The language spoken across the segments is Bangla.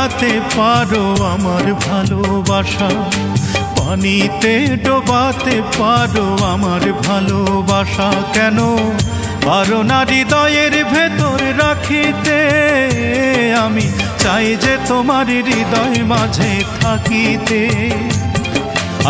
পোড়াতে পারো আমার ভালোবাসা, পানিতে ডোবাতে পারো আমার ভালোবাসা। কেন পারো না হৃদয়ের ভেতর রাখিতে? আমি চাই যে তোমার হৃদয় মাঝে থাকিতে,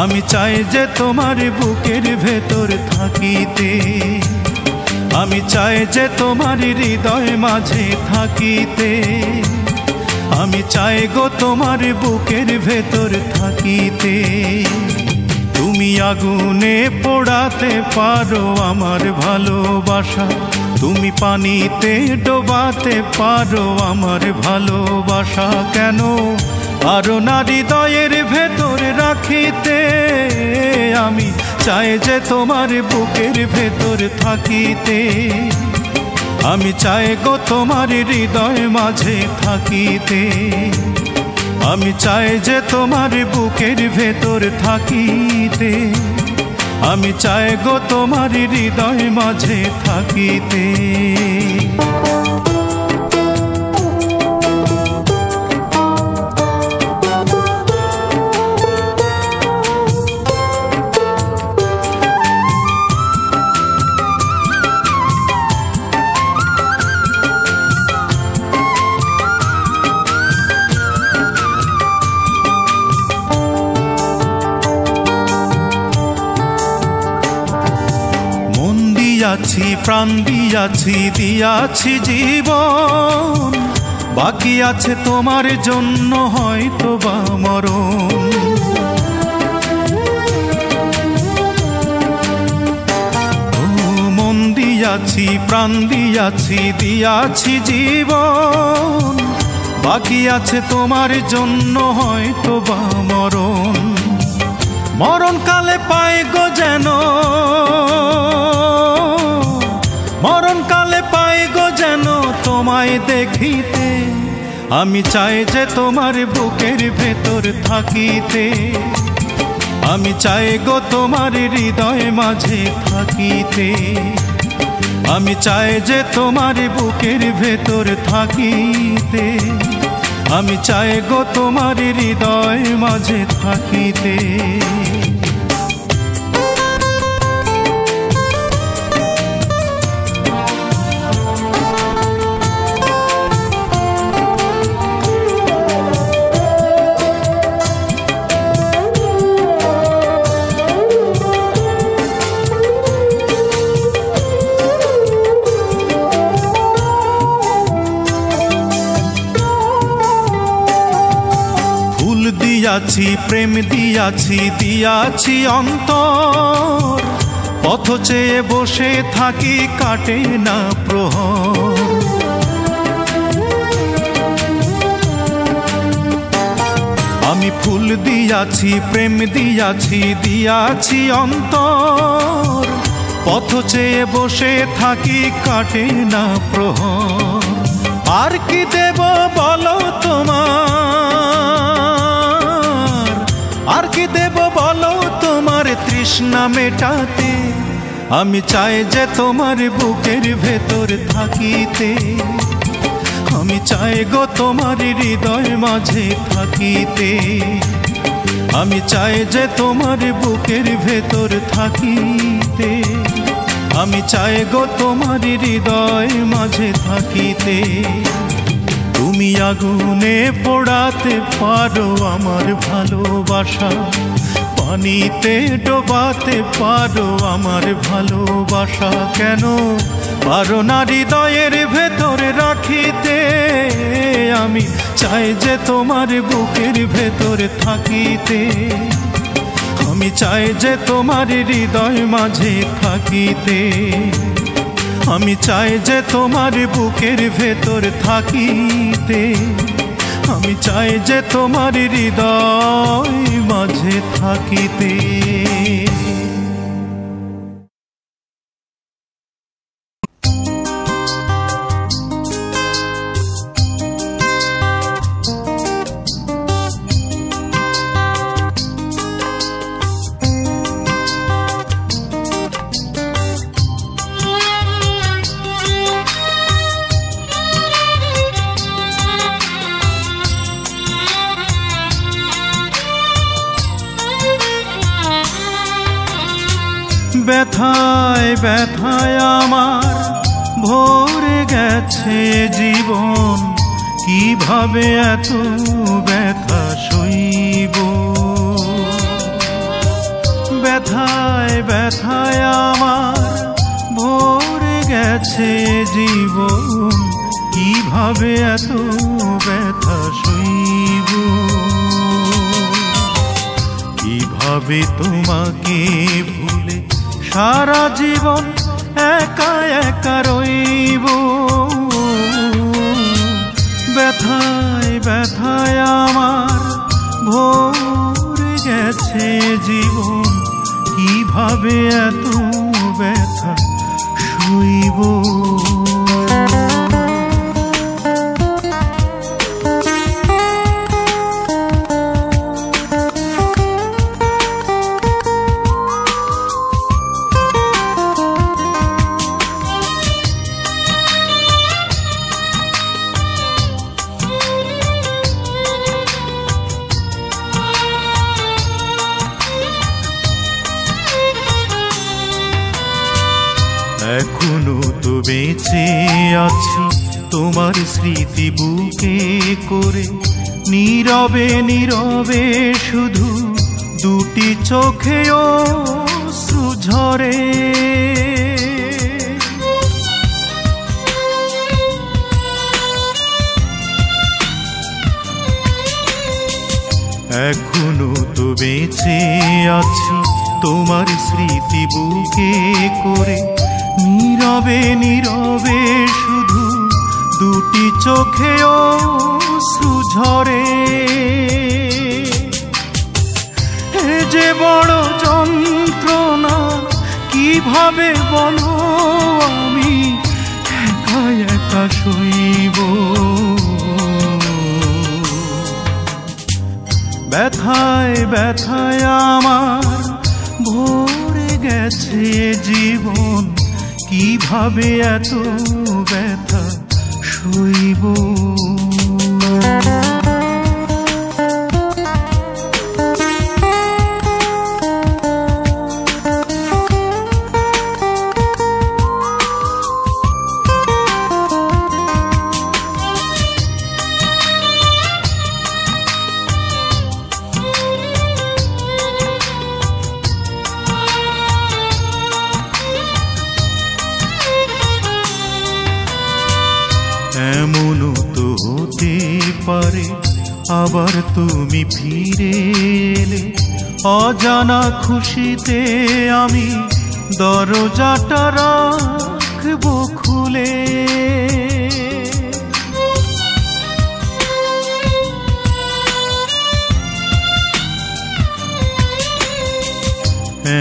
আমি চাই যে তোমার বুকের ভেতর থাকিতে, আমি চাই যে তোমার হৃদয় মাঝে থাকিতে, আমি চাই গো তোমার বুকের ভেতর থাকিতে। তুমি আগুনে পোড়াতে পারো আমার ভালোবাসা, তুমি পানিতে ডোবাতে পারো আমার ভালোবাসা। কেন পারো না হৃদয়ের ভেতর রাখিতে? আমি চাই যে তোমার বুকের ভেতর থাকিতে, আমি চাই গো তোমার হৃদয় মাঝে থাকিতে, আমি চাই যে তোমার বুকের ভেতর থাকিতে, আমি চাই গো তোমার হৃদয় মাঝে থাকিতে। দিয়াছি প্রাণ দিয়াছি, দিয়াছি জীবন, বাকি আছে তোমার জন্য হয়তো বা মরণ। মন দিয়াছি প্রাণ দিয়াছি, দিয়াছি জীবন, বাকি আছে তোমার জন্য হয়তো বা মরণ। মরণকালে পাই গো যেন, মরণকালে পাই গো যেন তোমায় দেখিতে, আমি চাই যে তোমার বুকের ভেতর থাকিতে, আমি চাই গো তোমার হৃদয় মাঝে থাকিতে, আমি চাই যে তোমার বুকের ভেতর থাকিতে, আমি চাই গো তোমার হৃদয় মাঝে থাকিতে। দিয়াছি প্রেম দিয়াছি, দিয়াছি অন্তর, পথ চেয়ে বসে থাকি কাটে না প্রহর। আমি ফুল দিয়াছি প্রেম দিয়াছি, দিয়াছি অন্তর, পথ চেয়ে বসে থাকি কাটে না প্রহর। আর কি দেব বলো তোমার, আর কি দেব বলো তোমার তৃষ্ণা মেটাতে? আমি চাই যে তোমার বুকের ভেতর থাকিতে, আমি চাই গো তোমার হৃদয় মাঝে থাকিতে, আমি চাই যে তোমার বুকের ভেতর থাকিতে, আমি চাই গো তোমার হৃদয় মাঝে থাকিতে। তুমি আগুনে পোড়াতে পারো আমার ভালোবাসা, পানিতে ডোবাতে পারো আমার ভালোবাসা। কেন পারো না হৃদয়ের ভেতরে রাখিতে? আমি চাই যে তোমার বুকের ভেতরে থাকিতে, আমি চাই যে তোমার হৃদয় মাঝে থাকিতে, আমি চাই যে তোমার বুকের ভেতর থাকিতে, আমি চাই যে তোমার হৃদয় মাঝে থাকিতে। ব্যথায় ব্যথায় আমার ভরে গেছে জীবন, কিভাবে এত ব্যথা সইব। ব্যথায় ব্যথায় আমার ভরে গেছে জীবন, কিভাবে এত ব্যথা সইব। কিভাবে তোমাকে ভুলে সারা জীবন একা একা রইব। ব্যথায় ব্যথায় আমার ভরে গেছে জীবন, কিভাবে এত ব্যথা সইব। এখনো তো বেঁচে আছি তোমার স্মৃতি বুকে করে, নীরবে নীরবে শুধু দুটি চোখে অশ্রু ঝরে। এখনো তো বেঁচে আছি তোমার স্মৃতি বুকে করে, নীরবে নীরবে শুধু দুটি চোখে অশ্রু ঝরে। এ যে বড় যন্ত্রণা, কিভাবে বলো আমি একা একা সইব। ব্যথায় ব্যথায় আমার ভরে গেছে জীবন, কিভাবে এত ব্যথা সইব। এমনও তো হতে পারে আবার তুমি ফিরে এলে, অজানা খুশিতে আমি দরজাটা রাখবো খুলে।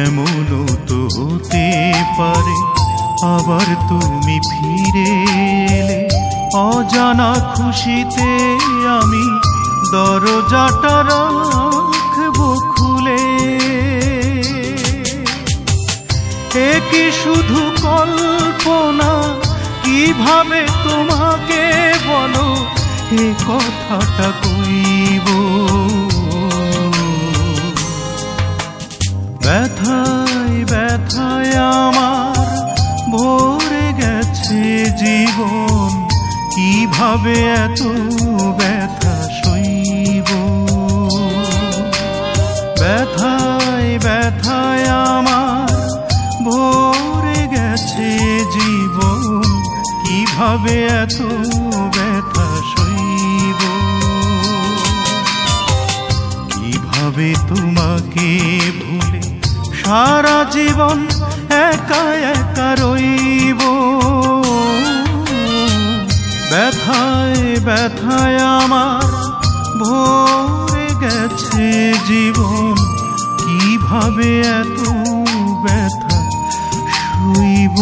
এমনও তো হতে পারে আবার তুমি ফিরে এলে, অজানা খুশিতে আমি দরজাটা রাখবো খুলে। এ কি শুধু কল্পনা, কিভাবে তোমাকে বলো এ কথাটা কইব। ব্যথায় ব্যথায় আমার ভরে গেছে জীবন, কিভাবে এত ব্যথা সইব। ব্যথায় ব্যথায় আমার ভরে গেছে জীবন, কিভাবে এত ব্যথা সইব। কিভাবে তোমাকে ভুলে সারা জীবন একা একা রইব। ব্যথায় ব্যথায় আমার ভরে গেছে জীবন, কিভাবে এত ব্যথা সইব।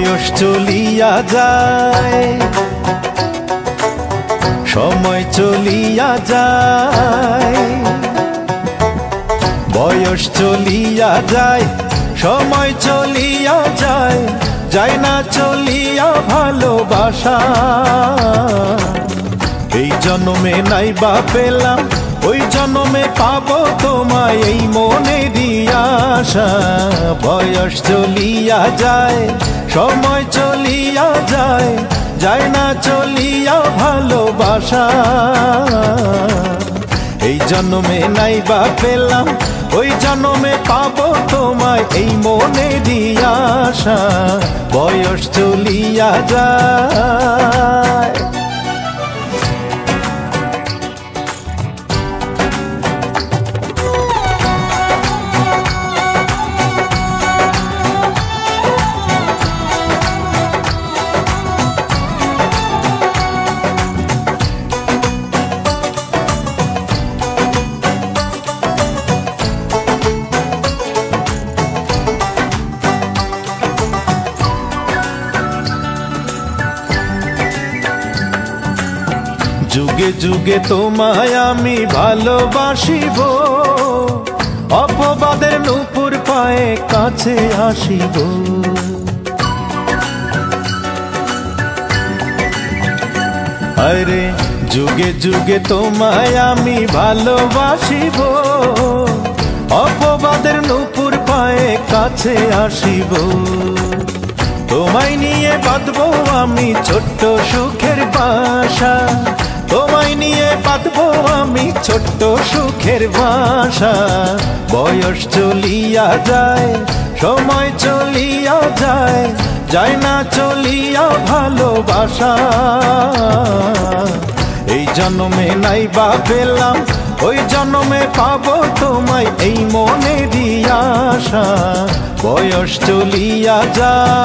বয়স চলিয়া যায়, সময় চলিয়া যায়, বয়স চলিয়া যায়, সময় চলিয়া যায়, যায় না চলিয়া ভালোবাসা। এই জন্মে নাই বা পেলাম, ওই জন্মে পাবো তোমায়, এই মনেরই আশা। বয়স চলিয়া যায়, সময় চলিয়া যায়, যায় না চলিয়া ভালোবাসা। এই জন্মে নাই বা পেলাম, ওই জন্মে পাবো তোমায়, এই মনেরই আশা। বয়স চলিয়া যায়। যুগে যুগে তোমায় আমি ভালোবাসিব, অপবাদের নূপুর পায়ে কাছে আসিব। আরে যুগে যুগে তোমায় আমি ভালোবাসিব, অপবাদের নূপুর পায়ে কাছে আসিব। তোমায় নিয়ে বাঁধবো আমি ছোট্ট সুখের বাসা, তোমায় নিয়ে বাঁধবো আমি ছোট্ট সুখের বাসা। বয়স চলিয়া যায়, সময় চলিয়া যায়, যায় না চলিয়া ভালোবাসা। এই জন্মে নাই বা পেলাম, ওই জন্মে পাবো তোমায়, এই মনেরই আশা। বয়স চলিয়া যায়।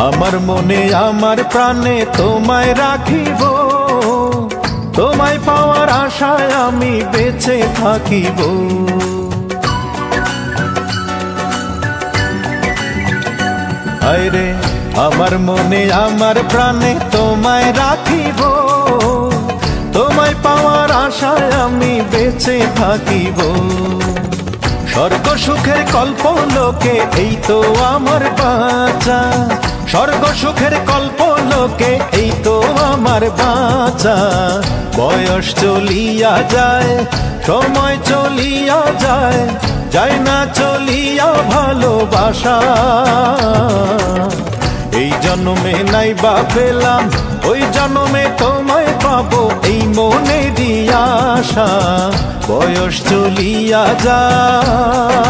আমার মনে আমার প্রাণে তোমায় রাখিব, তোমায় পাওয়ার আশায় আমি বেঁচে থাকিব। আরে আমার মনে আমার প্রাণে তোমায় রাখিব, তোমায় পাওয়ার আশায় আমি বেঁচে থাকিব। স্বর্গ সুখের কল্পলোকে এই তো আমার বাঁচা, স্বর্গ সুখের কল্পলোকে এই তো আমার বাঁচা। বয়স চলিয়া যায়, সময় চলিয়া যায়, যায় না চলিয়া ভালোবাসা। এই জন্মে নাই বা পেলাম, ওই জন্মে তোমায় পাবো, এই মনেরই আশা। বয়স চলিয়া যায়।